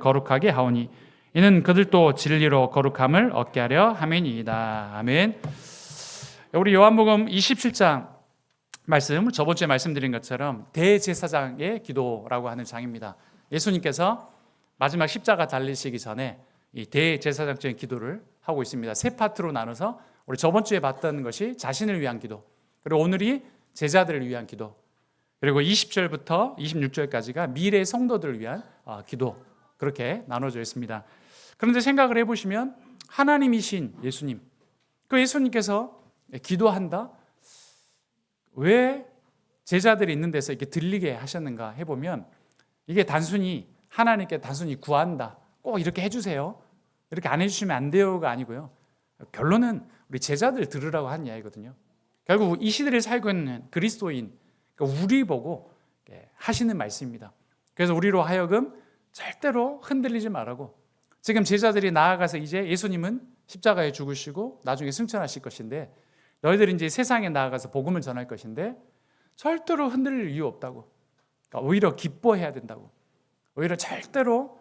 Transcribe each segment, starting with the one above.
거룩하게 하오니 이는 그들도 진리로 거룩함을 얻게 하려 함이니이다. 아멘. 우리 요한복음 27장 말씀, 저번 주에 말씀드린 것처럼 대제사장의 기도라고 하는 장입니다. 예수님께서 마지막 십자가 달리시기 전에 이 대제사장적인 기도를 하고 있습니다. 세 파트로 나눠서 우리 저번 주에 봤던 것이 자신을 위한 기도, 그리고 오늘이 제자들을 위한 기도, 그리고 20절부터 26절까지가 미래 성도들을 위한 기도, 그렇게 나눠져 있습니다. 그런데 생각을 해보시면 하나님이신 예수님, 그 예수님께서 기도한다? 왜 제자들이 있는 데서 이렇게 들리게 하셨는가 해보면 이게 단순히 하나님께 단순히 구한다, 꼭 이렇게 해주세요, 이렇게 안 해주시면 안 돼요가 아니고요. 결론은 우리 제자들 들으라고 한 이야기거든요. 결국 이 시대를 살고 있는 그리스도인, 그러니까 우리 보고 하시는 말씀입니다. 그래서 우리로 하여금 절대로 흔들리지 말라고, 지금 제자들이 나아가서 이제 예수님은 십자가에 죽으시고 나중에 승천하실 것인데 너희들이 이제 세상에 나아가서 복음을 전할 것인데 절대로 흔들릴 이유 없다고, 그러니까 오히려 기뻐해야 된다고, 오히려 절대로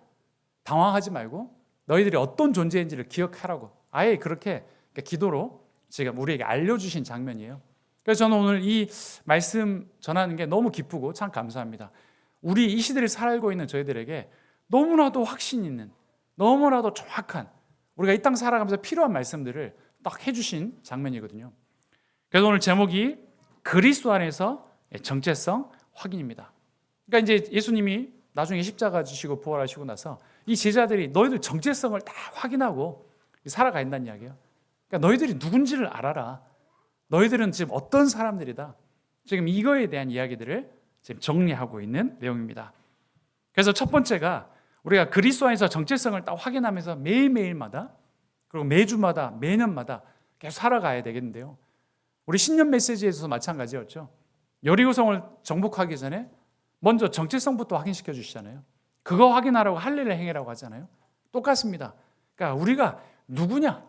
당황하지 말고 너희들이 어떤 존재인지를 기억하라고, 아예 그렇게 기도로 지금 우리에게 알려주신 장면이에요. 그래서 저는 오늘 이 말씀 전하는 게 너무 기쁘고 참 감사합니다. 우리 이 시대를 살고 있는 저희들에게 너무나도 확신 있는, 너무나도 정확한, 우리가 이 땅 살아가면서 필요한 말씀들을 딱 해주신 장면이거든요. 그래서 오늘 제목이 그리스도 안에서 정체성 확인입니다. 그러니까 이제 예수님이 나중에 십자가 지시고 부활하시고 나서 이 제자들이 너희들 정체성을 다 확인하고 살아가 있다는 이야기예요. 그러니까 너희들이 누군지를 알아라, 너희들은 지금 어떤 사람들이다, 지금 이거에 대한 이야기들을 지금 정리하고 있는 내용입니다. 그래서 첫 번째가 우리가 그리스도 안에서 정체성을 딱 확인하면서 매일매일마다, 그리고 매주마다, 매년마다 계속 살아가야 되겠는데요. 우리 신년 메시지에서도 마찬가지였죠. 여리고성을 정복하기 전에 먼저 정체성부터 확인시켜 주시잖아요. 그거 확인하라고 할례를 행해라고 하잖아요. 똑같습니다. 그러니까 우리가 누구냐,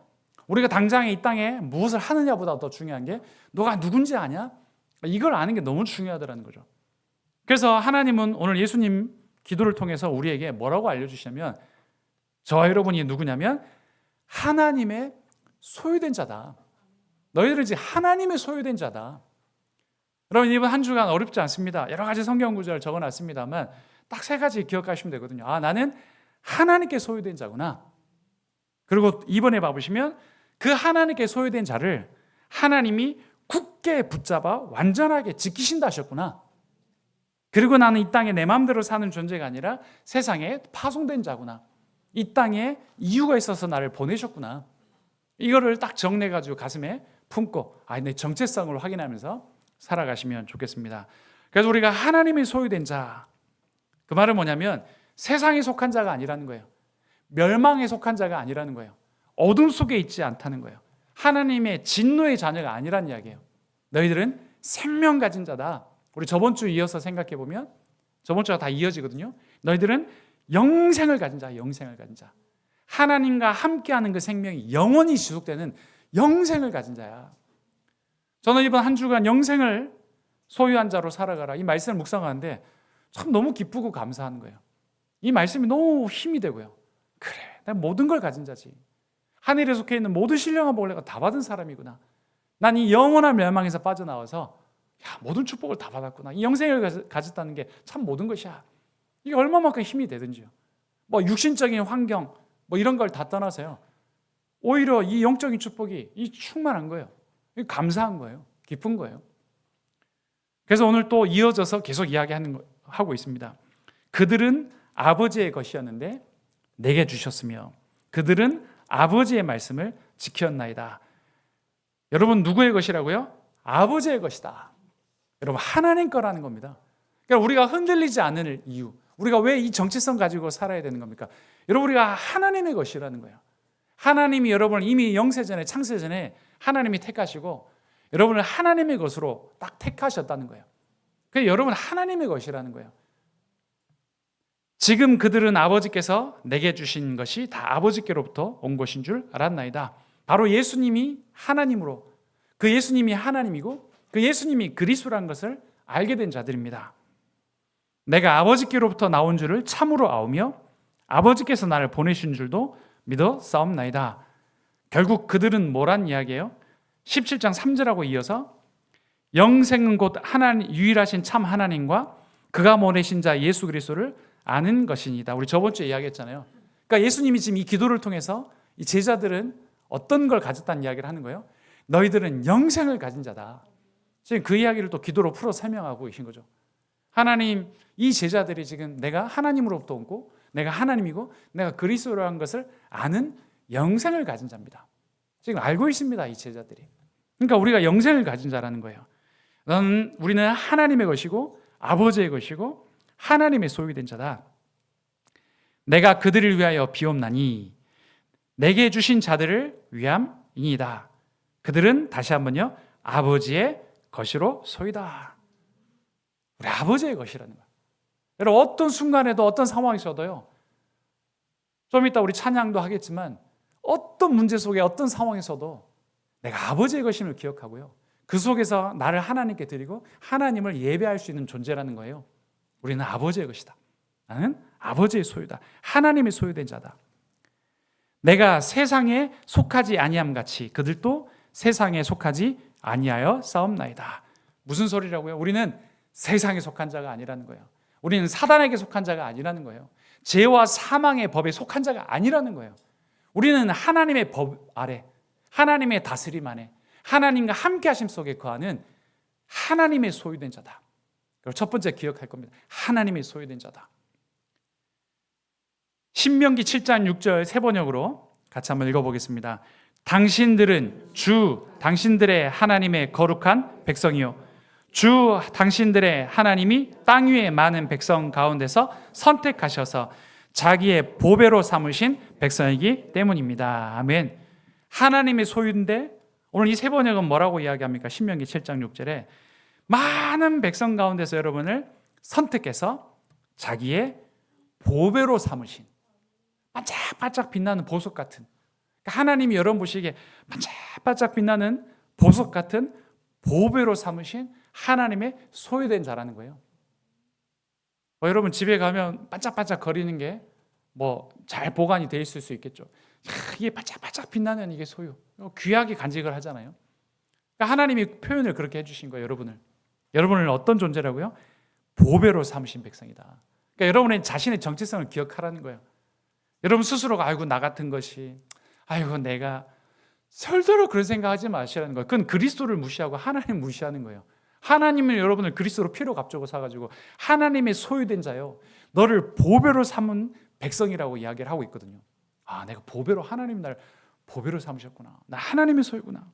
우리가 당장에 이 땅에 무엇을 하느냐보다 더 중요한 게 너가 누군지 아냐? 이걸 아는 게 너무 중요하다는 거죠. 그래서 하나님은 오늘 예수님 기도를 통해서 우리에게 뭐라고 알려주시냐면, 저와 여러분이 누구냐면 하나님의 소유된 자다. 너희들은 이제 하나님의 소유된 자다. 여러분, 이번 한 주간 어렵지 않습니다. 여러 가지 성경 구절을 적어놨습니다만 딱 세 가지 기억하시면 되거든요. 나는 하나님께 소유된 자구나. 그리고 이번에 봐보시면 그 하나님께 소유된 자를 하나님이 굳게 붙잡아 완전하게 지키신다 하셨구나. 그리고 나는 이 땅에 내 마음대로 사는 존재가 아니라 세상에 파송된 자구나. 이 땅에 이유가 있어서 나를 보내셨구나. 이거를 딱 정리해가지고 가슴에 품고 내 정체성을 확인하면서 살아가시면 좋겠습니다. 그래서 우리가 하나님의 소유된 자, 그 말은 뭐냐면 세상에 속한 자가 아니라는 거예요. 멸망에 속한 자가 아니라는 거예요. 어둠 속에 있지 않다는 거예요. 하나님의 진노의 자녀가 아니라는 이야기예요. 너희들은 생명 가진 자다. 우리 저번 주 이어서 생각해 보면 저번 주가 다 이어지거든요. 너희들은 영생을 가진 자, 영생을 가진 자. 하나님과 함께하는 그 생명이 영원히 지속되는 영생을 가진 자야. 저는 이번 한 주간 영생을 소유한 자로 살아가라, 이 말씀을 묵상하는데 참 너무 기쁘고 감사한 거예요. 이 말씀이 너무 힘이 되고요. 그래, 내가 모든 걸 가진 자지. 하늘에 속해 있는 모든 신령한 복을 내가 다 받은 사람이구나. 난 이 영원한 멸망에서 빠져나와서 모든 축복을 다 받았구나. 이 영생을 가졌다는 게 참 모든 것이야. 이게 얼마만큼 힘이 되든지요. 육신적인 환경 이런 걸 다 떠나서요, 오히려 이 영적인 축복이 이 충만한 거예요. 감사한 거예요. 기쁜 거예요. 그래서 오늘 또 이어져서 계속 이야기하고 있습니다. 그들은 아버지의 것이었는데 내게 주셨으며 그들은 아버지의 말씀을 지켰나이다. 여러분, 누구의 것이라고요? 아버지의 것이다. 여러분, 하나님 거라는 겁니다. 그러니까 우리가 흔들리지 않을 이유, 우리가 왜 이 정체성 가지고 살아야 되는 겁니까? 여러분, 우리가 하나님의 것이라는 거예요. 하나님이 여러분을 이미 영세전에, 창세전에 하나님이 택하시고 여러분을 하나님의 것으로 딱 택하셨다는 거예요. 그래서 여러분 하나님의 것이라는 거예요. 지금 그들은 아버지께서 내게 주신 것이 다 아버지께로부터 온 것인 줄 알았나이다. 바로 예수님이 하나님으로, 그 예수님이 하나님이고 그 예수님이 그리스도라는 것을 알게 된 자들입니다. 내가 아버지께로부터 나온 줄을 참으로 아오며 아버지께서 나를 보내신 줄도 믿어 싸움나이다. 결국 그들은 뭐란 이야기예요? 17장 3절하고 이어서 영생은 곧 하나님, 유일하신 참 하나님과 그가 보내신 자 예수 그리스도를 아는 것이니다. 우리 저번 주에 이야기했잖아요. 그러니까 예수님이 지금 이 기도를 통해서 이 제자들은 어떤 걸 가졌다는 이야기를 하는 거예요? 너희들은 영생을 가진 자다. 지금 그 이야기를 또 기도로 풀어 설명하고 계신 거죠. 하나님, 이 제자들이 지금 내가 하나님으로부터 오고 내가 하나님이고 내가 그리스도라는 것을 아는 영생을 가진 자입니다. 지금 알고 있습니다, 이 제자들이. 그러니까 우리가 영생을 가진 자라는 거예요. 우리는 하나님의 것이고 아버지의 것이고 하나님의 소유된 자다. 내가 그들을 위하여 비옵나니 내게 주신 자들을 위함이니이다. 그들은 다시 한번요, 아버지의 것이로 소이다. 우리 아버지의 것이라는 거예요. 여러분, 어떤 순간에도 어떤 상황에서도요, 좀 이따 우리 찬양도 하겠지만 어떤 문제 속에 어떤 상황에서도 내가 아버지의 것임을 기억하고요, 그 속에서 나를 하나님께 드리고 하나님을 예배할 수 있는 존재라는 거예요. 우리는 아버지의 것이다. 나는 아버지의 소유다. 하나님의 소유된 자다. 내가 세상에 속하지 아니함 같이 그들도 세상에 속하지 아니하여 싸움나이다. 무슨 소리라고요? 우리는 세상에 속한 자가 아니라는 거예요. 우리는 사단에게 속한 자가 아니라는 거예요. 죄와 사망의 법에 속한 자가 아니라는 거예요. 우리는 하나님의 법 아래, 하나님의 다스림 안에, 하나님과 함께 하심 속에 거하는 하나님의 소유된 자다. 그리고 첫 번째 기억할 겁니다. 하나님의 소유된 자다. 신명기 7장 6절 세 번역으로 같이 한번 읽어보겠습니다. 당신들은 주 당신들의 하나님의 거룩한 백성이요, 주 당신들의 하나님이 땅 위에 많은 백성 가운데서 선택하셔서 자기의 보배로 삼으신 백성이기 때문입니다. 아멘. 하나님의 소유인데 오늘 이 세 번역은 뭐라고 이야기합니까? 신명기 7장 6절에 많은 백성 가운데서 여러분을 선택해서 자기의 보배로 삼으신, 반짝반짝 빛나는 보석 같은, 하나님이 여러분 보시기에 반짝반짝 빛나는 보석 같은 보배로 삼으신 하나님의 소유된 자라는 거예요. 여러분 집에 가면 반짝반짝 거리는 게 잘 보관이 돼 있을 수 있겠죠. 이게 반짝반짝 빛나는 이게 소유, 귀하게 간직을 하잖아요. 그러니까 하나님이 표현을 그렇게 해주신 거예요. 여러분을 어떤 존재라고요? 보배로 삼으신 백성이다. 그러니까 여러분의 자신의 정체성을 기억하라는 거예요. 여러분 스스로가 아이고 나 같은 것이, 아이고 내가, 절대로 그런 생각하지 마시라는 거예요. 그건 그리스도를 무시하고 하나님 무시하는 거예요. 하나님을 여러분을 그리스도로 피로 값주고 사가지고 하나님의 소유된 자요, 너를 보배로 삼은 백성이라고 이야기를 하고 있거든요. 아, 내가 보배로, 하나님 날 보배로 삼으셨구나. 나 하나님의 소유구나.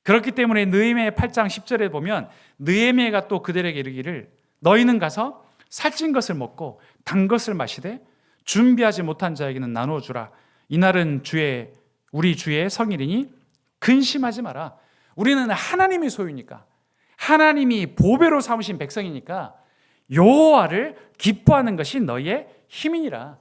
그렇기 때문에 느헤미야 8장 10절에 보면 느헤미야가 또 그들에게 이르기를 너희는 가서 살찐 것을 먹고 단 것을 마시되 준비하지 못한 자에게는 나누어 주라. 이날은 우리 주의 성일이니 근심하지 마라. 우리는 하나님의 소유니까, 하나님이 보배로 삼으신 백성이니까 여호와를 기뻐하는 것이 너희의 힘이니라.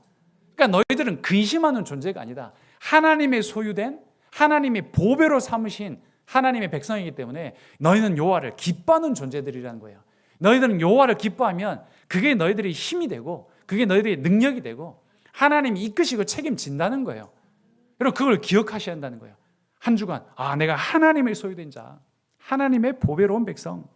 그러니까 너희들은 근심하는 존재가 아니다. 하나님의 소유된, 하나님의 보배로 삼으신 하나님의 백성이기 때문에 너희는 여호와를 기뻐하는 존재들이라는 거예요. 너희들은 여호와를 기뻐하면 그게 너희들의 힘이 되고 그게 너희들의 능력이 되고 하나님이 이끄시고 책임진다는 거예요. 여러분 그걸 기억하셔야 한다는 거예요. 한 주간 내가 하나님의 소유된 자, 하나님의 보배로운 백성,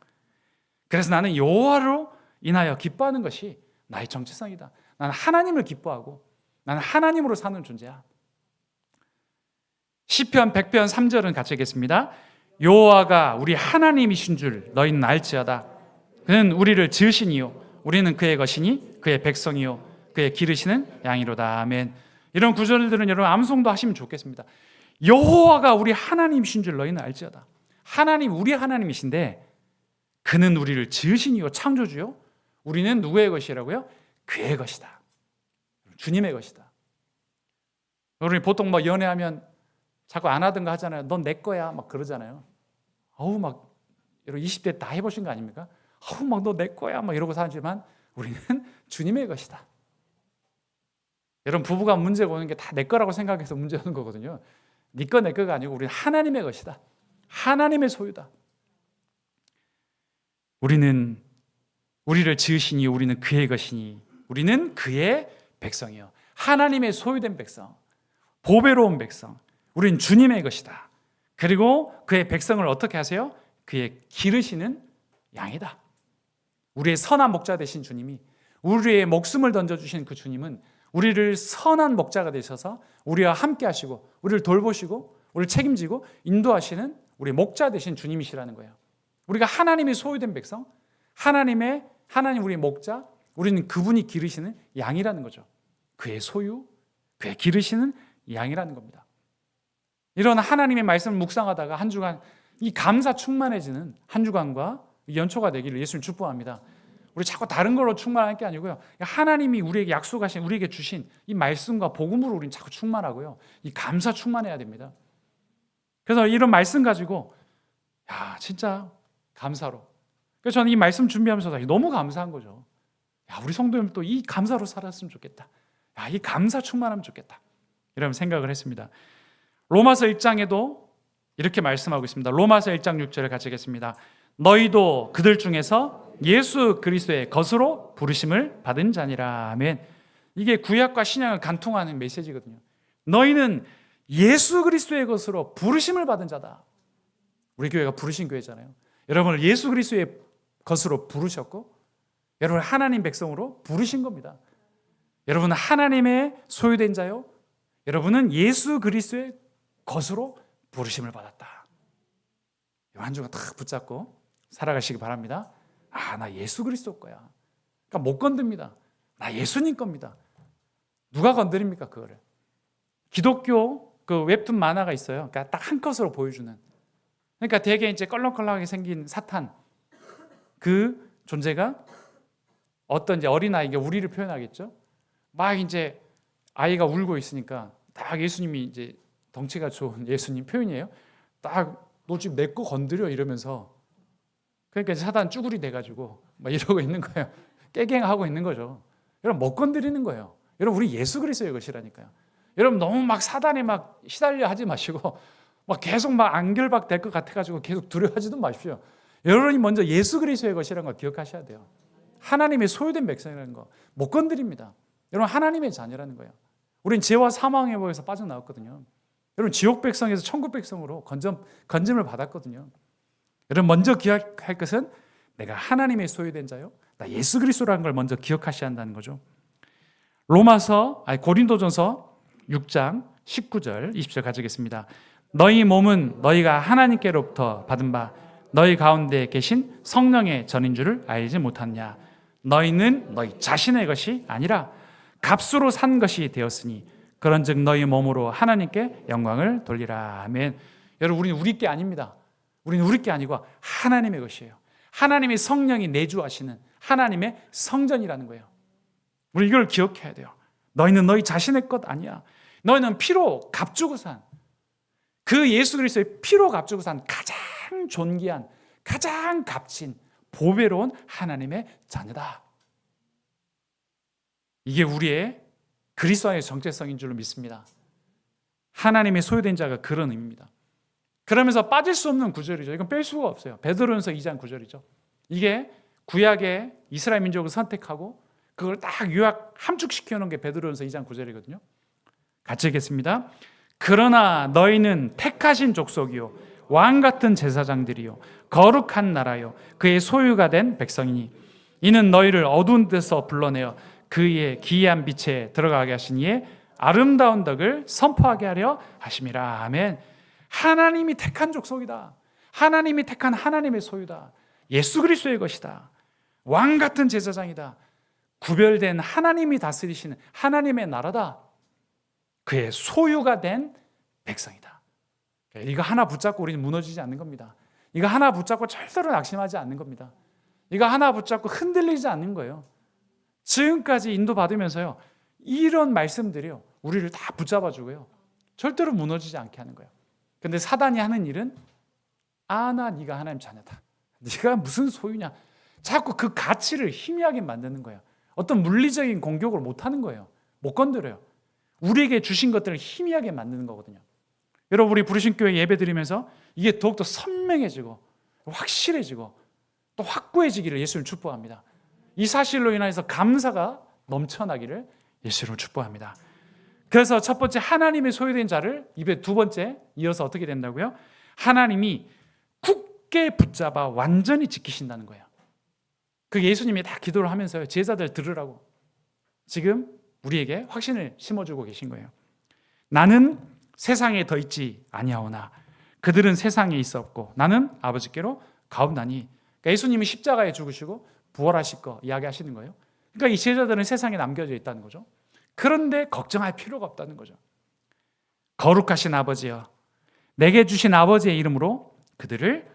그래서 나는 여호와로 인하여 기뻐하는 것이 나의 정체성이다. 나는 하나님을 기뻐하고 나는 하나님으로 사는 존재야. 시편 100편 3절은 같이 읽겠습니다. 여호와가 우리 하나님이신 줄 너희는 알지어다. 그는 우리를 지으시니요 우리는 그의 것이니 그의 백성이요 그의 기르시는 양이로다. 아멘. 이런 구절들은 여러분 암송도 하시면 좋겠습니다. 여호와가 우리 하나님이신 줄 너희는 알지어다. 하나님, 우리 하나님이신데 그는 우리를 지으시니요 창조주요 우리는 누구의 것이라고요? 그의 것이다. 주님의 것이다. 우리 보통 연애하면 자꾸 안 하던 거 하잖아요. 넌 내 거야 막 그러잖아요. 여러분 20대 다 해보신 거 아닙니까? 너 내 거야 막 이러고 사지만 우리는 주님의 것이다. 여러분 부부가 문제가 오는 게 다 내 거라고 생각해서 문제 오는 거거든요. 네 거 내 거가 아니고 우리는 하나님의 것이다. 하나님의 소유다. 우리를 지으시니 우리는 그의 것이니 우리는 그의 백성이요. 하나님의 소유된 백성, 보배로운 백성. 우린 주님의 것이다. 그리고 그의 백성을 어떻게 하세요? 그의 기르시는 양이다. 우리의 선한 목자 되신 주님이, 우리의 목숨을 던져주신 그 주님은 우리를 선한 목자가 되셔서 우리와 함께 하시고 우리를 돌보시고 우리를 책임지고 인도하시는 우리 목자 되신 주님이시라는 거예요. 우리가 하나님의 소유된 백성, 하나님 우리의 목자, 우리는 그분이 기르시는 양이라는 거죠. 그의 소유, 그의 기르시는 양이라는 겁니다. 이런 하나님의 말씀을 묵상하다가 한 주간 이 감사 충만해지는 한 주간과 연초가 되기를 예수님 축복합니다. 우리 자꾸 다른 걸로 충만할 게 아니고요. 하나님이 우리에게 약속하신, 우리에게 주신 이 말씀과 복음으로 우리는 자꾸 충만하고요. 이 감사 충만해야 됩니다. 그래서 이런 말씀 가지고 진짜 감사로. 그래서 저는 이 말씀 준비하면서 너무 감사한 거죠. 우리 성도님 또 이 감사로 살았으면 좋겠다. 이 감사 충만하면 좋겠다. 이런 생각을 했습니다. 로마서 1장에도 이렇게 말씀하고 있습니다. 로마서 1장 6절을 같이 읽겠습니다. 너희도 그들 중에서 예수 그리스도의 것으로 부르심을 받은 자니라. 아멘. 이게 구약과 신약을 간통하는 메시지거든요. 너희는 예수 그리스도의 것으로 부르심을 받은 자다. 우리 교회가 부르신 교회잖아요. 여러분을 예수 그리스도의 것으로 부르셨고 여러분을 하나님 백성으로 부르신 겁니다. 여러분은 하나님의 소유된 자요, 여러분은 예수 그리스도의 것으로 부르심을 받았다. 이 한 주간 딱 붙잡고 살아가시기 바랍니다. 나 예수 그리스도 거야. 그러니까 못 건듭니다. 나 예수님 겁니다. 누가 건드립니까 그거를? 기독교 그 웹툰 만화가 있어요. 그러니까 딱 한 컷으로 보여주는. 그러니까 되게 이제 껄렁껄렁하게 생긴 사탄, 그 존재가 어떤 이제 어린아이가 우리를 표현하겠죠. 막 이제 아이가 울고 있으니까 딱 예수님이 이제 덩치가 좋은 예수님 표현이에요. 딱 너 지금 내 거 건드려 이러면서, 그러니까 이제 사단 쭈구리 돼가지고 막 이러고 있는 거예요. 깨갱하고 있는 거죠. 여러분 못 건드리는 거예요. 여러분 우리 예수 그리스도의 것이라니까요. 여러분 너무 막 사단에 막 시달려 하지 마시고 막 계속 막 안결박 될 것 같아가지고 계속 두려워하지도 마십시오. 여러분이 먼저 예수 그리스도의 것이라는 걸 기억하셔야 돼요. 하나님의 소유된 백성이라는 거 못 건드립니다. 여러분 하나님의 자녀라는 거예요. 우린 죄와 사망의 법에서 빠져나왔거든요. 여러분 지옥 백성에서 천국 백성으로 건짐을 받았거든요. 여러분 먼저 기억할 것은 내가 하나님의 소유된 자요, 나 예수 그리스도라는 걸 먼저 기억하셔야 한다는 거죠. 고린도전서 6장 19절 20절 가지겠습니다. 너희 몸은 너희가 하나님께로부터 받은 바 너희 가운데 계신 성령의 전인 줄을 알지 못하느냐. 너희는 너희 자신의 것이 아니라 값으로 산 것이 되었으니 그런즉 너희 몸으로 하나님께 영광을 돌리라. 아멘. 여러분 우리는 우리 게 아닙니다. 우리는 우리 게 아니고 하나님의 것이에요. 하나님의 성령이 내주하시는 하나님의 성전이라는 거예요. 우리 이걸 기억해야 돼요. 너희는 너희 자신의 것 아니야. 너희는 피로 값주고 산, 그 예수 그리스도의 피로 값주고 산 가장 존귀한, 가장 값진 보배로운 하나님의 자녀다. 이게 우리의 그리스도 안의 정체성인 줄로 믿습니다. 하나님의 소유된 자가 그런 의미입니다. 그러면서 빠질 수 없는 구절이죠. 이건 뺄 수가 없어요. 베드로전서 2장 9절이죠. 이게 구약의 이스라엘 민족을 선택하고 그걸 딱 요약 함축시켜 놓은 게 베드로전서 2장 9절이거든요. 같이 읽겠습니다. 그러나 너희는 택하신 족속이요 왕 같은 제사장들이요 거룩한 나라요 그의 소유가 된 백성이니 이는 너희를 어두운 데서 불러내어 그의 기이한 빛에 들어가게 하신 이의 아름다운 덕을 선포하게 하려 하심이라. 아멘. 하나님이 택한 족속이다. 하나님이 택한 하나님의 소유다. 예수 그리스도의 것이다. 왕 같은 제사장이다. 구별된 하나님이 다스리시는 하나님의 나라다. 그의 소유가 된 백성이다. 이거 하나 붙잡고 우리는 무너지지 않는 겁니다. 이거 하나 붙잡고 절대로 낙심하지 않는 겁니다. 이거 하나 붙잡고 흔들리지 않는 거예요. 지금까지 인도받으면서요, 이런 말씀들이요 우리를 다 붙잡아주고요 절대로 무너지지 않게 하는 거예요. 근데 사단이 하는 일은 나 네가 하나님 자녀다, 네가 무슨 소유냐, 자꾸 그 가치를 희미하게 만드는 거예요. 어떤 물리적인 공격을 못하는 거예요. 못 건드려요. 우리에게 주신 것들을 희미하게 만드는 거거든요. 여러분 우리 부르신 교회 예배 드리면서 이게 더욱더 선명해지고 확실해지고 또 확고해지기를 예수님 축복합니다. 이 사실로 인해서 감사가 넘쳐나기를 예수로 축복합니다. 그래서 첫 번째 하나님의 소유된 자를 입에 두 번째 이어서 어떻게 된다고요? 하나님이 굳게 붙잡아 완전히 지키신다는 거예요. 그 예수님이 다 기도를 하면서요, 제자들 들으라고 지금 우리에게 확신을 심어주고 계신 거예요. 나는 세상에 더 있지 아니하오나 그들은 세상에 있었고 나는 아버지께로 가옵나니. 그러니까 예수님이 십자가에 죽으시고 부활하실 거 이야기하시는 거예요. 그러니까 이 제자들은 세상에 남겨져 있다는 거죠. 그런데 걱정할 필요가 없다는 거죠. 거룩하신 아버지여, 내게 주신 아버지의 이름으로 그들을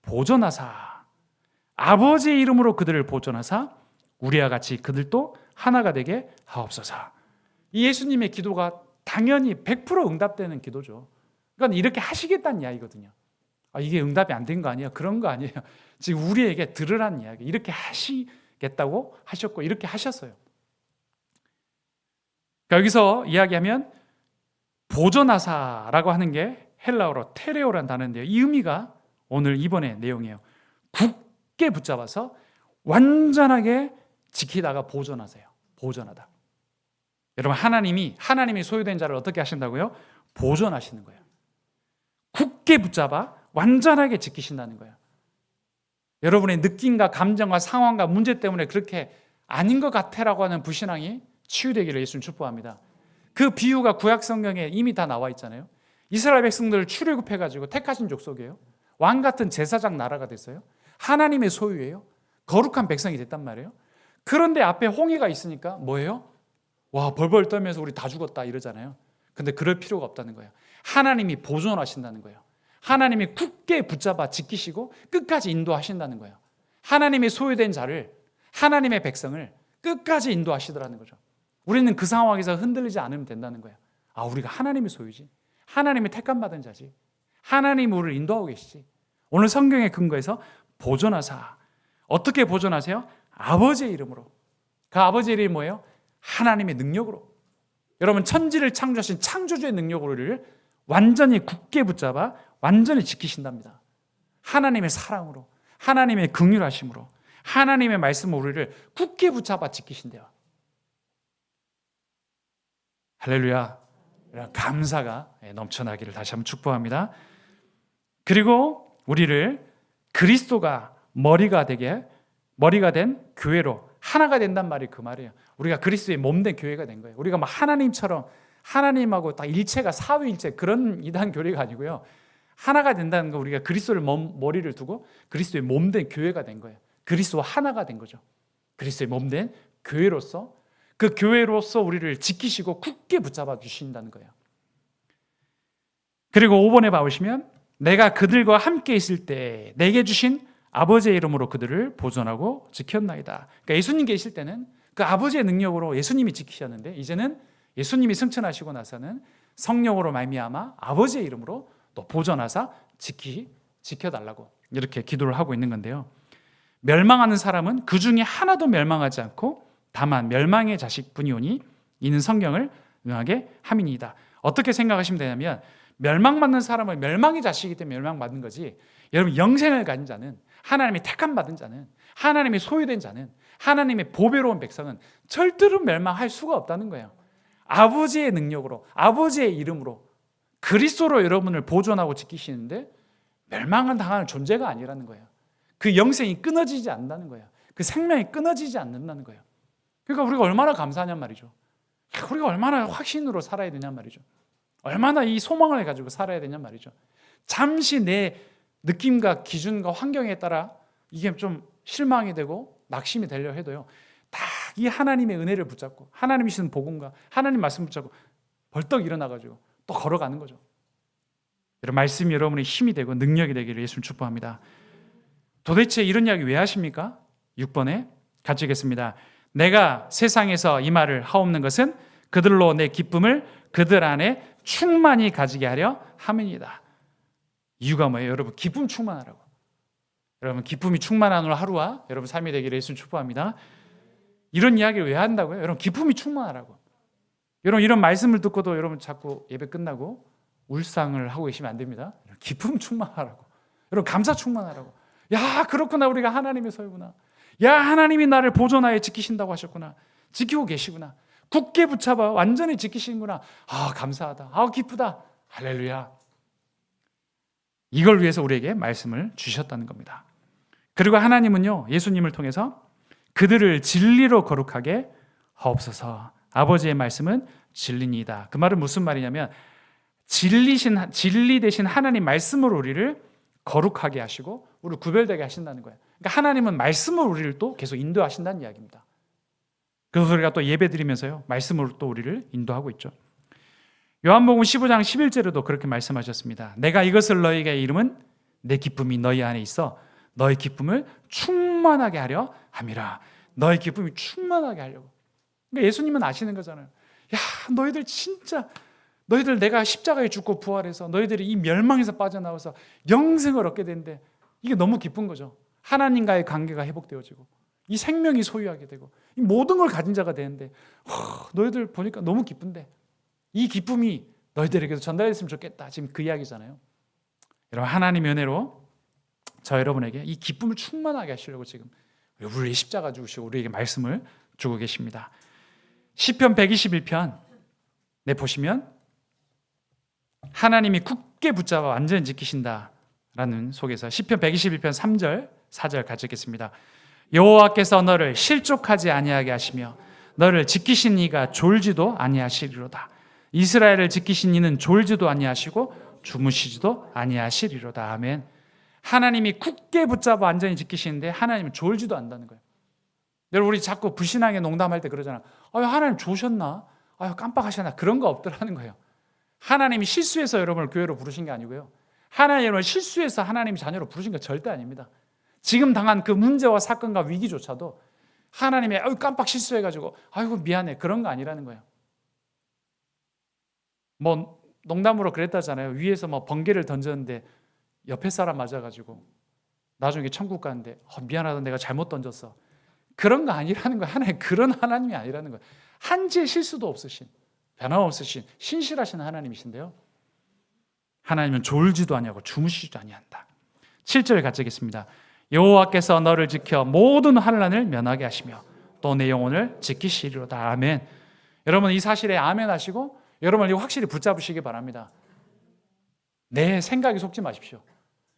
보존하사, 아버지의 이름으로 그들을 보존하사 우리와 같이 그들도 하나가 되게 하옵소서. 이 예수님의 기도가 당연히 100% 응답되는 기도죠. 그러니까 이렇게 하시겠다는 이야기거든요. 이게 응답이 안 된 거 아니에요? 그런 거 아니에요. 지금 우리에게 들으라는 이야기. 이렇게 하시겠다고 하셨고 이렇게 하셨어요. 그러니까 여기서 이야기하면 보존하사라고 하는 게 헬라어로 테레오라는 단어인데요. 이 의미가 오늘 이번의 내용이에요. 굳게 붙잡아서 완전하게 지키다가 보존하세요. 보존하다. 여러분, 하나님이 소유된 자를 어떻게 하신다고요? 보존하시는 거예요. 굳게 붙잡아 완전하게 지키신다는 거예요. 여러분의 느낌과 감정과 상황과 문제 때문에 그렇게 아닌 것 같아라고 하는 불신앙이 치유되기를 예수님 축복합니다. 그 비유가 구약 성경에 이미 다 나와 있잖아요. 이스라엘 백성들을 출애굽해가지고 택하신 족속이에요. 왕 같은 제사장 나라가 됐어요. 하나님의 소유예요. 거룩한 백성이 됐단 말이에요. 그런데 앞에 홍해가 있으니까 뭐예요? 와, 벌벌 떨면서 우리 다 죽었다 이러잖아요. 근데 그럴 필요가 없다는 거예요. 하나님이 보존하신다는 거예요. 하나님이 굳게 붙잡아 지키시고 끝까지 인도하신다는 거예요. 하나님의 소유된 자를, 하나님의 백성을 끝까지 인도하시더라는 거죠. 우리는 그 상황에서 흔들리지 않으면 된다는 거예요. 우리가 하나님의 소유지, 하나님의 택감받은 자지, 하나님이 우리를 인도하고 계시지. 오늘 성경의 근거에서 보존하사. 어떻게 보존하세요? 아버지의 이름으로. 그 아버지의 이름이 뭐예요? 하나님의 능력으로. 여러분, 천지를 창조하신 창조주의 능력으로 우리를 완전히 굳게 붙잡아 완전히 지키신답니다. 하나님의 사랑으로, 하나님의 긍휼하심으로, 하나님의 말씀으로 우리를 굳게 붙잡아 지키신대요. 할렐루야. 감사가 넘쳐나기를 다시 한번 축복합니다. 그리고 우리를 그리스도가 머리가 된 교회로 하나가 된단 말이 그 말이에요. 우리가 그리스도의 몸된 교회가 된 거예요. 우리가 막 하나님처럼 하나님하고 딱 일체가 사위일체 그런 이단 교리가 아니고요. 하나가 된다는 거, 우리가 그리스도를 머리를 두고 그리스도의 몸된 교회가 된 거예요. 그리스도와 하나가 된 거죠. 그리스도의 몸된 교회로서, 그 교회로서 우리를 지키시고 굳게 붙잡아 주신다는 거예요. 그리고 5번에 봐보시면 내가 그들과 함께 있을 때 내게 주신 아버지의 이름으로 그들을 보존하고 지켰나이다. 그러니까 예수님 계실 때는 그 아버지의 능력으로 예수님이 지키셨는데, 이제는 예수님이 승천하시고 나서는 성령으로 말미암아 아버지의 이름으로 또 보존하사 지켜달라고 이렇게 기도를 하고 있는 건데요. 멸망하는 사람은 그 중에 하나도 멸망하지 않고 다만 멸망의 자식뿐이오니 이는 성경을 응하게 함이니이다. 어떻게 생각하시면 되냐면, 멸망받는 사람은 멸망의 자식이기 때문에 멸망받는 거지, 여러분 영생을 가진 자는, 하나님의 택함 받은 자는, 하나님의 소유된 자는, 하나님의 보배로운 백성은 절대로 멸망할 수가 없다는 거예요. 아버지의 능력으로, 아버지의 이름으로, 그리스도로 여러분을 보존하고 지키시는데 멸망을 당하는 존재가 아니라는 거예요. 그 영생이 끊어지지 않는다는 거예요. 그 생명이 끊어지지 않는다는 거예요. 그러니까 우리가 얼마나 감사하냔 말이죠. 우리가 얼마나 확신으로 살아야 되냔 말이죠. 얼마나 이 소망을 가지고 살아야 되냔 말이죠. 잠시 내 느낌과 기준과 환경에 따라 이게 좀 실망이 되고 낙심이 되려 해도요, 다 이 하나님의 은혜를 붙잡고 하나님이 주신 복음과 하나님 말씀 붙잡고 벌떡 일어나가지고 또 걸어가는 거죠. 여러분, 말씀이 여러분의 힘이 되고 능력이 되기를 예수님 축복합니다. 도대체 이런 이야기 왜 하십니까? 6번에 같이 읽겠습니다. 내가 세상에서 이 말을 하옵는 것은 그들로 내 기쁨을 그들 안에 충만히 가지게 하려 함이니이다. 이유가 뭐예요? 여러분, 기쁨 충만하라고. 여러분, 기쁨이 충만한 하루와 여러분 삶이 되기를 예수님 축복합니다. 이런 이야기를 왜 한다고요? 여러분, 기쁨이 충만하라고. 여러분, 이런 말씀을 듣고도 여러분 자꾸 예배 끝나고 울상을 하고 계시면 안 됩니다. 기쁨 충만하라고. 여러분, 감사 충만하라고. 야, 그렇구나. 우리가 하나님의 소유구나. 야, 하나님이 나를 보존하여 지키신다고 하셨구나. 지키고 계시구나. 굳게 붙잡아 완전히 지키시는구나. 감사하다. 기쁘다. 할렐루야. 이걸 위해서 우리에게 말씀을 주셨다는 겁니다. 그리고 하나님은요, 예수님을 통해서 그들을 진리로 거룩하게 하옵소서. 아버지의 말씀은 진리니이다. 그 말은 무슨 말이냐면 진리 대신 하나님 말씀으로 우리를 거룩하게 하시고 우리를 구별되게 하신다는 거예요. 그러니까 하나님은 말씀으로 우리를 또 계속 인도하신다는 이야기입니다. 그래서 우리가 또 예배 드리면서요, 말씀으로 또 우리를 인도하고 있죠. 요한복음 15장 11절에도 그렇게 말씀하셨습니다. 내가 이것을 너희에게 이름은 내 기쁨이 너희 안에 있어 너희 기쁨을 충만하게 하려 함이라. 너희 기쁨이 충만하게 하려고. 그러니까 예수님은 아시는 거잖아요. 야, 너희들 내가 십자가에 죽고 부활해서 너희들이 이 멸망에서 빠져나와서 영생을 얻게 되는데 이게 너무 기쁜 거죠. 하나님과의 관계가 회복되어지고 이 생명이 소유하게 되고 이 모든 걸 가진 자가 되는데 너희들 보니까 너무 기쁜데 이 기쁨이 너희들에게도 전달됐으면 좋겠다. 지금 그 이야기잖아요. 여러분, 하나님의 은혜로 저 여러분에게 이 기쁨을 충만하게 하시려고 지금 우리 십자가 주시고 우리에게 말씀을 주고 계십니다. 시편 121편 보시면 하나님이 굳게 붙잡아 완전히 지키신다라는 속에서 시편 121편 3절 4절 같이 읽겠습니다. 여호와께서 너를 실족하지 아니하게 하시며 너를 지키신 이가 졸지도 아니하시리로다. 이스라엘을 지키신 이는 졸지도 아니하시고 주무시지도 아니하시리로다. 아멘. 하나님이 굳게 붙잡아 완전히 지키시는데 하나님은 졸지도 않는다는 거예요. 여러분, 우리 자꾸 불신앙에 농담할 때 그러잖아요. 하나님 조셨나? 깜빡하셨나? 그런 거 없더라는 거예요. 하나님이 실수해서 여러분을 교회로 부르신 게 아니고요. 하나님을 실수해서 하나님 자녀로 부르신 거 절대 아닙니다. 지금 당한 그 문제와 사건과 위기조차도 하나님의 깜빡 실수해가지고 아이고 미안해 그런 거 아니라는 거예요. 뭐 농담으로 그랬다잖아요. 위에서 뭐 번개를 던졌는데 옆에 사람 맞아가지고 나중에 천국 가는데 미안하다 내가 잘못 던졌어. 그런 거 아니라는 거예요. 하나님 그런 하나님이 아니라는 거예요. 한치의 실수도 없으신 변함없으신 신실하신 하나님이신데요. 하나님은 졸지도 아니하고 주무시지도 아니한다. 7절 같이 읽겠습니다. 여호와께서 너를 지켜 모든 환난을 면하게 하시며 또 내 영혼을 지키시리로다. 아멘. 여러분, 이 사실에 아멘 하시고 여러분 이거 확실히 붙잡으시기 바랍니다. 내 생각에 속지 마십시오.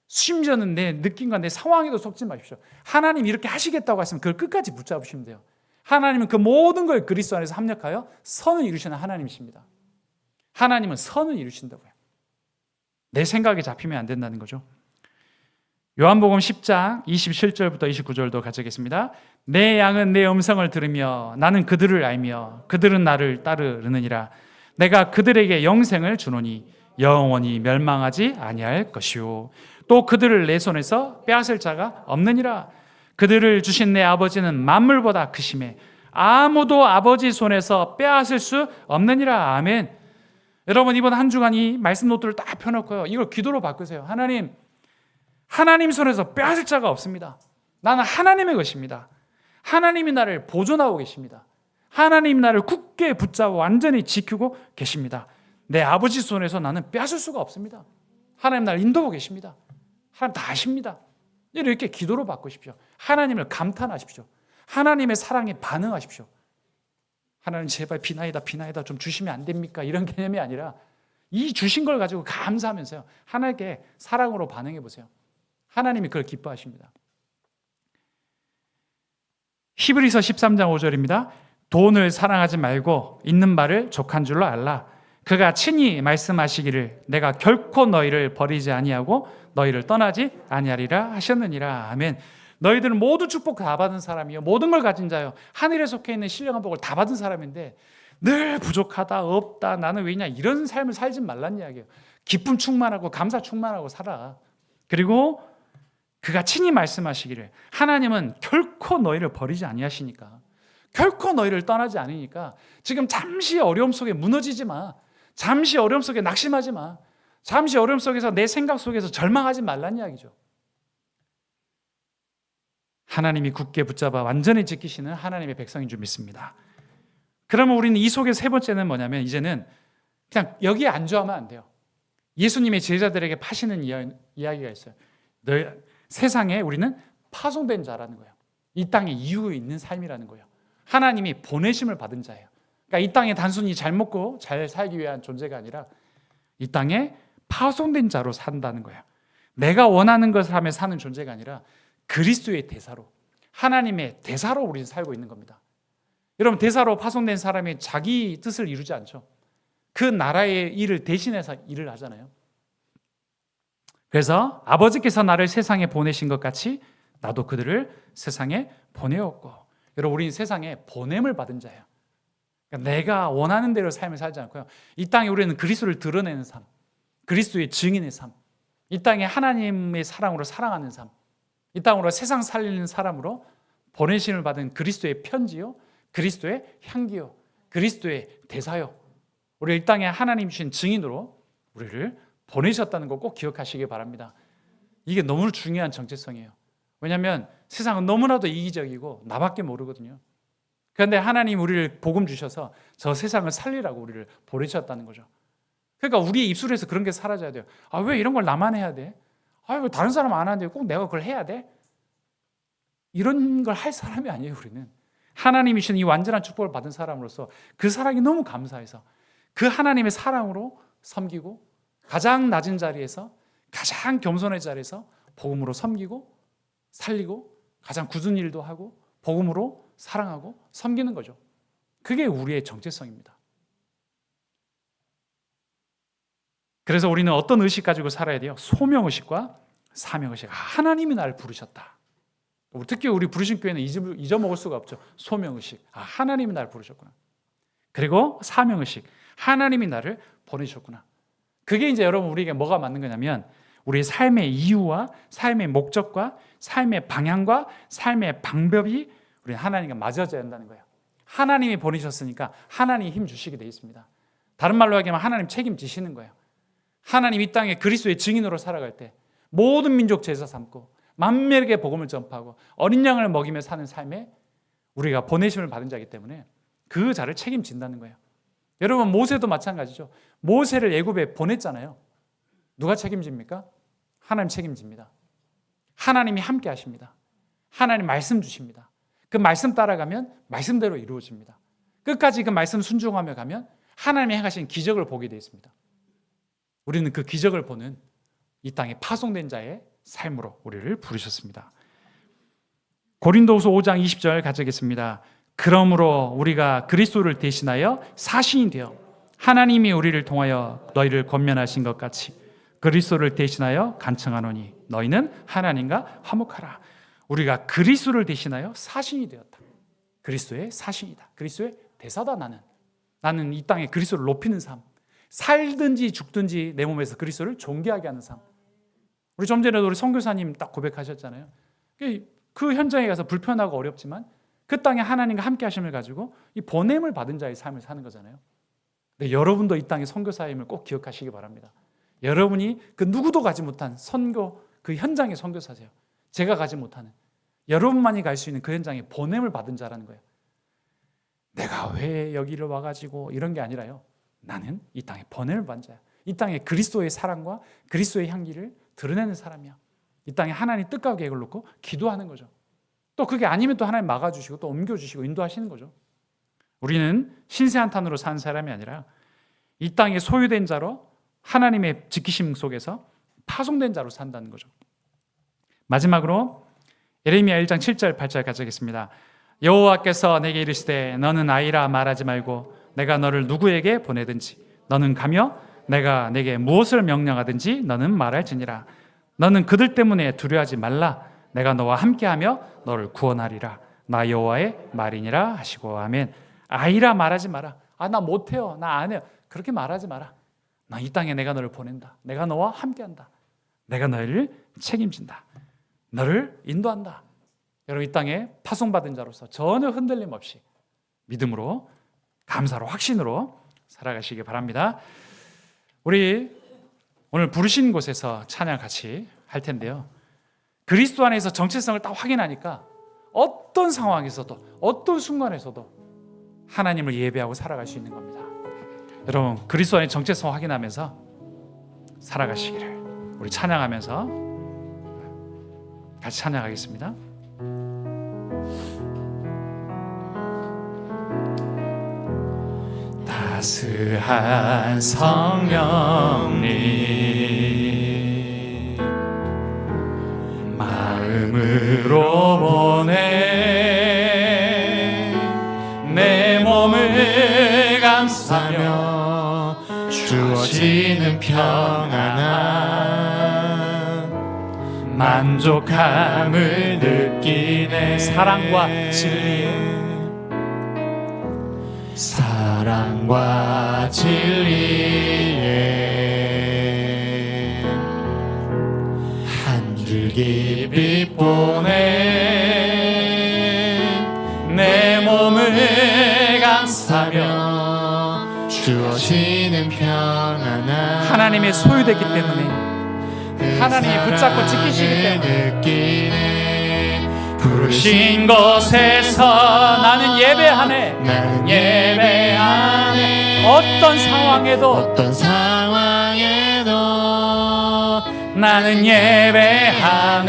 심지어는 내 느낌과 내 상황에도 속지 마십시오. 하나님 이렇게 하시겠다고 하시면 그걸 끝까지 붙잡으시면 돼요. 하나님은 그 모든 걸 그리스도 안에서 합력하여 선을 이루시는 하나님이십니다. 하나님은 선을 이루신다고요. 내 생각에 잡히면 안 된다는 거죠. 요한복음 10장 27절부터 29절도 같이 읽겠습니다. 내 양은 내 음성을 들으며 나는 그들을 알며 그들은 나를 따르느니라. 내가 그들에게 영생을 주노니 영원히 멸망하지 아니할 것이요 또 그들을 내 손에서 빼앗을 자가 없느니라. 그들을 주신 내 아버지는 만물보다 크심에 아무도 아버지 손에서 빼앗을 수 없느니라. 아멘. 여러분, 이번 한 주간 이 말씀 노트를 딱 펴놓고요, 이걸 기도로 바꾸세요. 하나님 손에서 빼앗을 자가 없습니다. 나는 하나님의 것입니다. 하나님이 나를 보존하고 계십니다. 하나님이 나를 굳게 붙잡아 완전히 지키고 계십니다. 내 아버지 손에서 나는 빼앗을 수가 없습니다. 하나님 나를 인도하고 계십니다. 하나님 다 아십니다. 이렇게 기도로 바꾸십시오. 하나님을 감탄하십시오. 하나님의 사랑에 반응하십시오. 하나님 제발 비나이다 좀 주시면 안 됩니까? 이런 개념이 아니라 이 주신 걸 가지고 감사하면서요, 하나님께 사랑으로 반응해 보세요. 하나님이 그걸 기뻐하십니다. 히브리서 13장 5절입니다. 돈을 사랑하지 말고 있는 바를 족한 줄로 알라. 그가 친히 말씀하시기를 내가 결코 너희를 버리지 아니하고 너희를 떠나지 아니하리라 하셨느니라. 아멘. 너희들은 모두 축복 다 받은 사람이요 모든 걸 가진 자요 하늘에 속해 있는 신령한 복을 다 받은 사람인데 늘 부족하다 없다 나는 왜냐 이런 삶을 살지 말란 이야기예요. 기쁨 충만하고 감사 충만하고 살아. 그리고 그가 친히 말씀하시기를 하나님은 결코 너희를 버리지 아니하시니까, 결코 너희를 떠나지 않으니까 지금 잠시 어려움 속에 무너지지 마. 잠시 어려움 속에 낙심하지 마. 잠시 어려움 속에서 내 생각 속에서 절망하지 말란 이야기죠. 하나님이 굳게 붙잡아 완전히 지키시는 하나님의 백성인 줄 믿습니다. 그러면 우리는 이 속에 세 번째는 뭐냐면 이제는 그냥 여기에 안주하면 안 돼요. 예수님의 제자들에게 파시는 이야기가 있어요. 세상에 우리는 파송된 자라는 거예요. 이 땅에 이유 있는 삶이라는 거예요. 하나님이 보내심을 받은 자예요. 그러니까 이 땅에 단순히 잘 먹고 잘 살기 위한 존재가 아니라 이 땅에 파송된 자로 산다는 거예요. 내가 원하는 것을 하며 사는 존재가 아니라 그리스도의 대사로, 하나님의 대사로 우리는 살고 있는 겁니다. 여러분, 대사로 파송된 사람이 자기 뜻을 이루지 않죠. 그 나라의 일을 대신해서 일을 하잖아요. 그래서 아버지께서 나를 세상에 보내신 것 같이 나도 그들을 세상에 보내었고, 여러분, 우리는 세상에 보냄을 받은 자예요. 그러니까 내가 원하는 대로 삶을 살지 않고요, 이 땅에 우리는 그리스도를 드러내는 삶, 그리스도의 증인의 삶, 이 땅에 하나님의 사랑으로 사랑하는 삶, 이 땅으로 세상 살리는 사람으로 보내심을 받은 그리스도의 편지요, 그리스도의 향기요, 그리스도의 대사요, 우리 이 땅에 하나님 주신 증인으로 우리를 보내셨다는 거 꼭 기억하시기 바랍니다. 이게 너무 중요한 정체성이에요. 왜냐하면 세상은 너무나도 이기적이고 나밖에 모르거든요. 그런데 하나님 우리를 복음 주셔서 저 세상을 살리라고 우리를 보내셨다는 거죠. 그러니까 우리의 입술에서 그런 게 사라져야 돼요. 아, 왜 이런 걸 나만 해야 돼? 아, 왜 다른 사람 안 하는데 꼭 내가 그걸 해야 돼? 이런 걸 할 사람이 아니에요. 우리는 하나님이 주신 이 완전한 축복을 받은 사람으로서 그 사랑이 너무 감사해서 그 하나님의 사랑으로 섬기고, 가장 낮은 자리에서 가장 겸손의 자리에서 복음으로 섬기고 살리고, 가장 굳은 일도 하고 복음으로 사랑하고 섬기는 거죠. 그게 우리의 정체성입니다. 그래서 우리는 어떤 의식 가지고 살아야 돼요? 소명의식과 사명의식. 하나님이 나를 부르셨다. 특히 우리 부르신 교회는 잊어먹을 수가 없죠. 소명의식. 하나님이 나를 부르셨구나. 그리고 사명의식. 하나님이 나를 보내셨구나. 그게 이제 여러분 우리에게 뭐가 맞는 거냐면, 우리의 삶의 이유와 삶의 목적과 삶의 방향과 삶의 방법이 우리 하나님과 맞아져야 한다는 거예요. 하나님이 보내셨으니까 하나님이 힘 주시게 돼 있습니다. 다른 말로 하면 하나님 책임지시는 거예요. 하나님 이 땅에 그리스도의 증인으로 살아갈 때 모든 민족 제사 삼고 만민에게 복음을 전파하고 어린 양을 먹이며 사는 삶에 우리가 보내심을 받은 자이기 때문에 그 자를 책임진다는 거예요. 여러분, 모세도 마찬가지죠. 모세를 애굽에 보냈잖아요. 누가 책임집니까? 하나님 책임집니다. 하나님이 함께 하십니다. 하나님 말씀 주십니다. 그 말씀 따라가면 말씀대로 이루어집니다. 끝까지 그 말씀 순종하며 가면 하나님이 행하신 기적을 보게 되어 있습니다. 우리는 그 기적을 보는 이 땅에 파송된 자의 삶으로 우리를 부르셨습니다. 고린도후서 5장 20절 가져겠습니다. 그러므로 우리가 그리스도를 대신하여 사신이 되어 하나님이 우리를 통하여 너희를 권면하신 것 같이 그리스도를 대신하여 간청하노니 너희는 하나님과 화목하라. 우리가 그리스도를 대신하여 사신이 되었다. 그리스도의 사신이다. 그리스도의 대사다. 나는 이 땅에 그리스도를 높이는 삶, 살든지 죽든지 내 몸에서 그리스도를 존귀하게 하는 삶. 우리 좀 전에도 우리 선교사님 딱 고백하셨잖아요. 그 현장에 가서 불편하고 어렵지만 그 땅에 하나님과 함께 하심을 가지고 이 보냄을 받은 자의 삶을 사는 거잖아요. 근데 여러분도 이 땅의 선교사임을 꼭 기억하시기 바랍니다. 여러분이 그 누구도 가지 못한 선교, 그 현장의 선교사세요. 제가 가지 못하는, 여러분만이 갈 수 있는 그 현장에 보냄을 받은 자라는 거예요. 내가 왜 여기를 와가지고 이런 게 아니라요, 나는 이 땅에 보냄을 받은 자야. 이 땅에 그리스도의 사랑과 그리스도의 향기를 드러내는 사람이야. 이 땅에 하나님 뜻과 계획을 놓고 기도하는 거죠. 또 그게 아니면 또 하나님 막아주시고 또 옮겨주시고 인도하시는 거죠. 우리는 신세한탄으로 사는 사람이 아니라 이 땅에 소유된 자로 하나님의 지키심 속에서 파송된 자로 산다는 거죠. 마지막으로 예레미야 1장 7절 8절 가져가겠습니다. 여호와께서 내게 이르시되 너는 아이라 말하지 말고 내가 너를 누구에게 보내든지 너는 가며 내가 내게 무엇을 명령하든지 너는 말할지니라. 너는 그들 때문에 두려워하지 말라. 내가 너와 함께하며 너를 구원하리라. 나 여호와의 말이니라 하시고. 아멘. 아이라 말하지 마라. 나 못해요, 나 안 해요, 그렇게 말하지 마라. 나 이 땅에 내가 너를 보낸다. 내가 너와 함께한다. 내가 너희를 책임진다. 너를 인도한다. 여러분, 이 땅에 파송받은 자로서 전혀 흔들림 없이 믿음으로, 감사로, 확신으로 살아가시기 바랍니다. 우리 오늘 부르신 곳에서 찬양 같이 할 텐데요, 그리스도 안에서 정체성을 딱 확인하니까 어떤 상황에서도 어떤 순간에서도 하나님을 예배하고 살아갈 수 있는 겁니다. 여러분, 그리스도 안의 정체성 확인하면서 살아가시기를 우리 찬양하면서 같이 찬양하겠습니다. 따스한 성령님 마음으로 보내 내 몸을 감싸며 주어지는 평안함 만족함을 느끼네 사랑과 진리에 한 줄기 빛 보내 내 몸을 감싸며 주어지는 평안함 하나님의 소유되기 때문에 하나님이 붙잡고 지키시기 때문에 부르신 곳에서 나는 예배하네 어떤 상황에도 나는 예배하네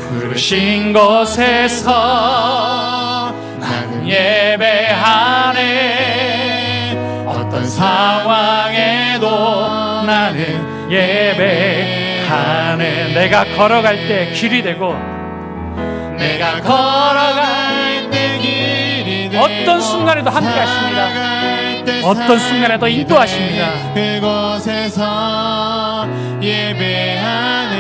부르신 곳에서 나는 예배하네 어떤 상황에도 나는 예배하네 내가 걸어갈 때 길이 되고 내가 걸어갈 때 길이 되고 어떤 순간에도 함께 하십니다 어떤 순간에도 인도하십니다 그곳에서 예배하네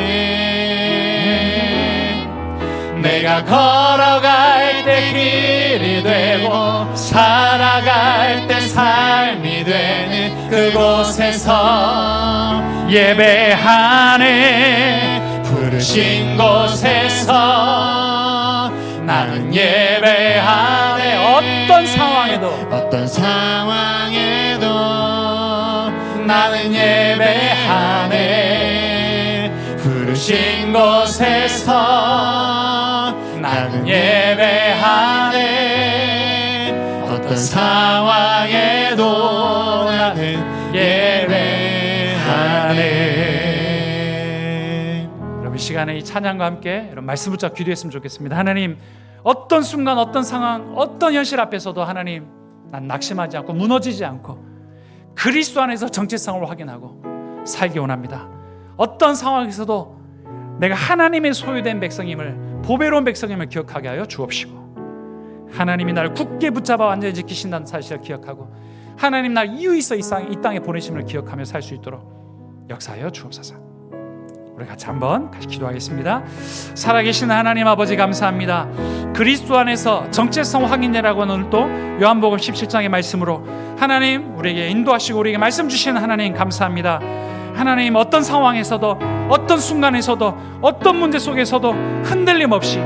내가 걸어갈 때 길이 되고 살아갈 때 삶이 되는 그곳에서 예배하네 부르신 곳에서 나는 예배하네 어떤 상황에도 나는 예배하네 부르신 곳에서 나는 예배하네 어떤 상황에도 나는 예배하네 여러분 이 시간에 이 찬양과 함께 여러분 말씀 붙잡고 기도했으면 좋겠습니다 하나님 어떤 순간 어떤 상황 어떤 현실 앞에서도 하나님 난 낙심하지 않고 무너지지 않고 그리스도 안에서 정체성을 확인하고 살기 원합니다 어떤 상황에서도 내가 하나님의 소유된 백성임을 보배로운 백성임을 기억하게 하여 주옵시고 하나님이 나를 굳게 붙잡아 완전히 지키신다는 사실을 기억하고 하나님 날 이유 있어 이 땅에 보내심을 기억하며 살 수 있도록 역사하여 주옵소서 우리 같이 한번 같이 기도하겠습니다. 살아계신 하나님 아버지 감사합니다. 그리스도 안에서 정체성 확인이라고 하는 오늘 또 요한복음 17장의 말씀으로 하나님 우리에게 인도하시고 우리에게 말씀 주시는 하나님 감사합니다. 하나님 어떤 상황에서도 어떤 순간에서도 어떤 문제 속에서도 흔들림 없이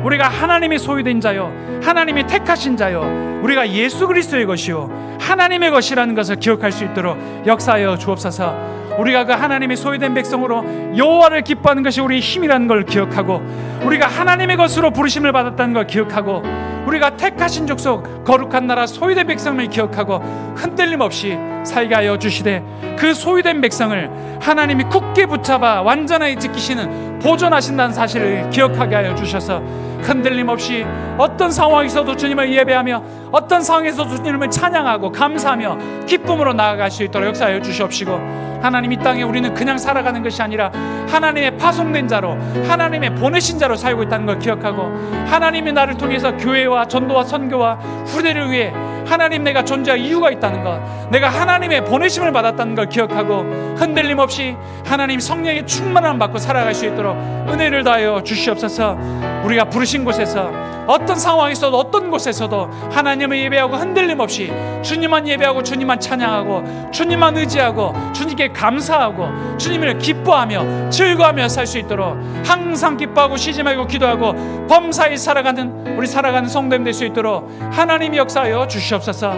우리가 하나님의 소유된 자요 하나님의 택하신 자요 우리가 예수 그리스도의 것이요 하나님의 것이라는 것을 기억할 수 있도록 역사하여 주옵소서. 우리가 그 하나님의 소유된 백성으로 여호와를 기뻐하는 것이 우리의 힘이라는 걸 기억하고 우리가 하나님의 것으로 부르심을 받았다는 걸 기억하고 우리가 택하신 족속 거룩한 나라 소유된 백성을 기억하고 흔들림 없이 살게 하여 주시되 그 소유된 백성을 하나님이 굳게 붙잡아 완전하게 지키시는 보존하신다는 사실을 기억하게 하여 주셔서 흔들림 없이 어떤 상황에서도 주님을 예배하며 어떤 상황에서도 주님을 찬양하고 감사하며 기쁨으로 나아갈 수 있도록 역사하여 주시옵시고 하나님 이 땅에 우리는 그냥 살아가는 것이 아니라 하나님의 파송된 자로 하나님의 보내신 자로 살고 있다는 걸 기억하고 하나님이 나를 통해서 교회와 전도와 선교와 후대를 위해 하나님 내가 존재할 이유가 있다는 것 내가 하나님의 보내심을 받았다는 걸 기억하고 흔들림 없이 하나님 성령의 충만함을 받고 살아갈 수 있도록 은혜를 다하여 주시옵소서. 우리가 부르신 곳에서 어떤 상황에서도 어떤 곳에서도 하나님을 예배하고 흔들림 없이 주님만 예배하고 주님만 찬양하고 주님만 의지하고 주님께 감사하고 주님을 기뻐하며 즐거워하며 살 수 있도록 항상 기뻐하고 쉬지 말고 기도하고 범사에 살아가는 우리 살아가는 성도님 될 수 있도록 하나님이 역사하여 주시옵소서.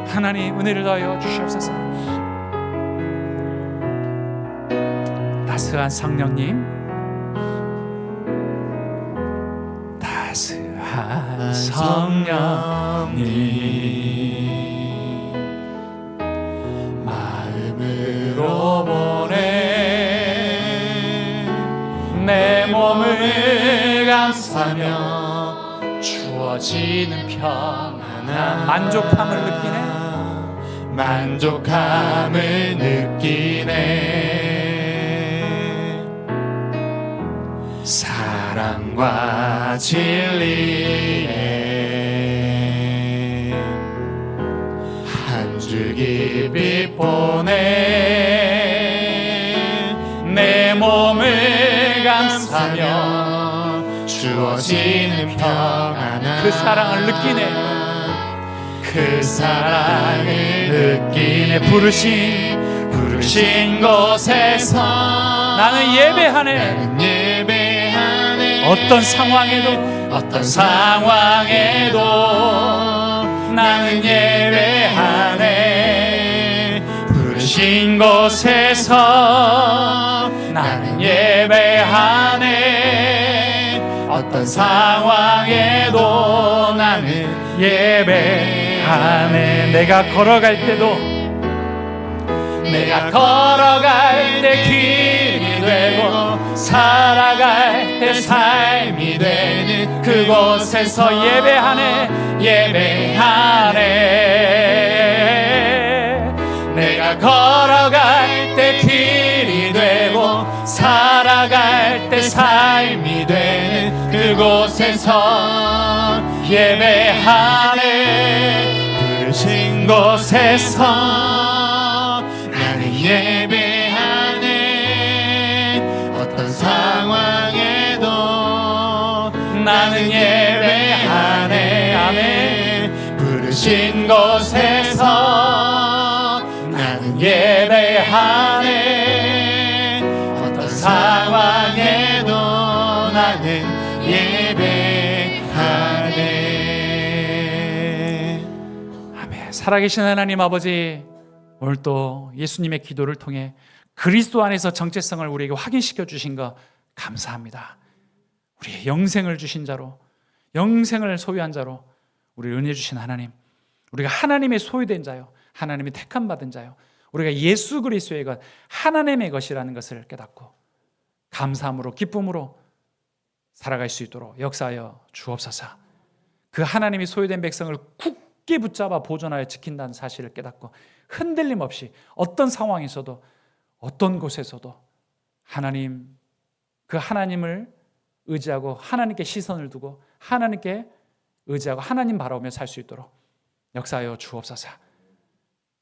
하나님 은혜를 더하여 주시옵소서. 따스한 성령님 따스한 성령님 마음으로 보내 내 몸을 감싸며 주어지는 평안한 만족함을 느끼네 만족함을 느끼네. 사랑과 진리에 한 줄기 빛 보내 내 몸을 감싸며 주어지는 평안함 그 사랑을 느끼네. 그 사랑을 느끼네. 부르신 곳에서 나는 예배하네. 나는 예배하네. 어떤 상황에도 나는 예배하네. 부르신 곳에서 나는 예배하네. 어떤 상황에도 나는 예배하네. 내가 걸어갈 때 길이 되고 살아갈 때 삶이 되는 그곳에서 예배하네. 내가 걸어갈 때 길이 되고 살아갈 때 삶이 되는 그곳에서 예배하네. 부르신 곳에서 나는 예배하네. 어떤 상황에도 나는 예배하네. 아멘. 부르신 곳에서 나는 예배하네. 어떤 상황에도 나는 예배하네. 아멘. 살아계신 하나님 아버지, 오늘 또 예수님의 기도를 통해 그리스도 안에서 정체성을 우리에게 확인시켜 주신 것 감사합니다. 우리의 영생을 주신 자로, 영생을 소유한 자로 우리를 은혜 주신 하나님, 우리가 하나님의 소유된 자요, 하나님의 택함 받은 자요, 우리가 예수 그리스도의 것, 하나님의 것이라는 것을 깨닫고 감사함으로 기쁨으로 살아갈 수 있도록 역사하여 주옵소서. 그 하나님이 소유된 백성을 굳게 붙잡아 보존하여 지킨다는 사실을 깨닫고 흔들림 없이 어떤 상황에서도 어떤 곳에서도 하나님, 그 하나님을 의지하고 하나님께 시선을 두고 하나님께 의지하고 하나님 바라보며 살 수 있도록 역사하여 주옵소서.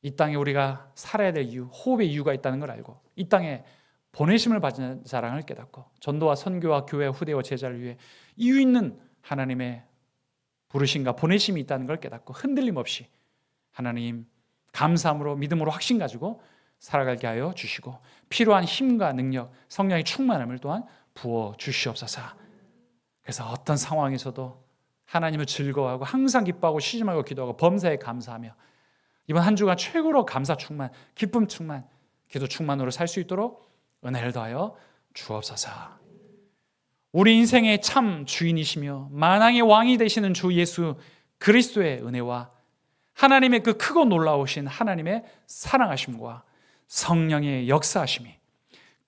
이 땅에 우리가 살아야 될 이유, 호흡의 이유가 있다는 걸 알고 이 땅에 보내심을 받은 사랑을 깨닫고 전도와 선교와 교회, 후대와 제자를 위해 이유 있는 하나님의 부르심과 보내심이 있다는 걸 깨닫고 흔들림 없이 하나님 감사함으로 믿음으로 확신 가지고 살아가게 하여 주시고 필요한 힘과 능력, 성령의 충만함을 또한 부어 주시옵소서. 그래서 어떤 상황에서도 하나님을 즐거워하고 항상 기뻐하고 쉬지 말고 기도하고 범사에 감사하며 이번 한 주간 최고로 감사 충만, 기쁨 충만, 기도 충만으로 살 수 있도록 은혜를 더하여 주옵소서. 우리 인생의 참 주인이시며 만왕의 왕이 되시는 주 예수 그리스도의 은혜와 하나님의 그 크고 놀라우신 하나님의 사랑하심과 성령의 역사하심이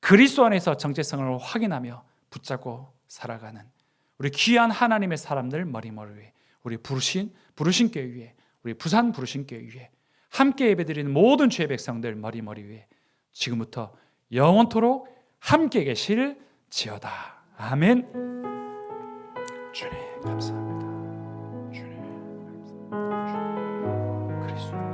그리스도 안에서 정체성을 확인하며 붙잡고 살아가는 우리 귀한 하나님의 사람들 머리머리 위에, 우리 부르신 교회 위에, 우리 부산 부르신 교회 위에 함께 예배드리는 모든 주의 백성들 머리머리 위에 지금부터 영원토록 함께 계실지어다. 아멘. 주님 감사합니다. 주님 감사합니다.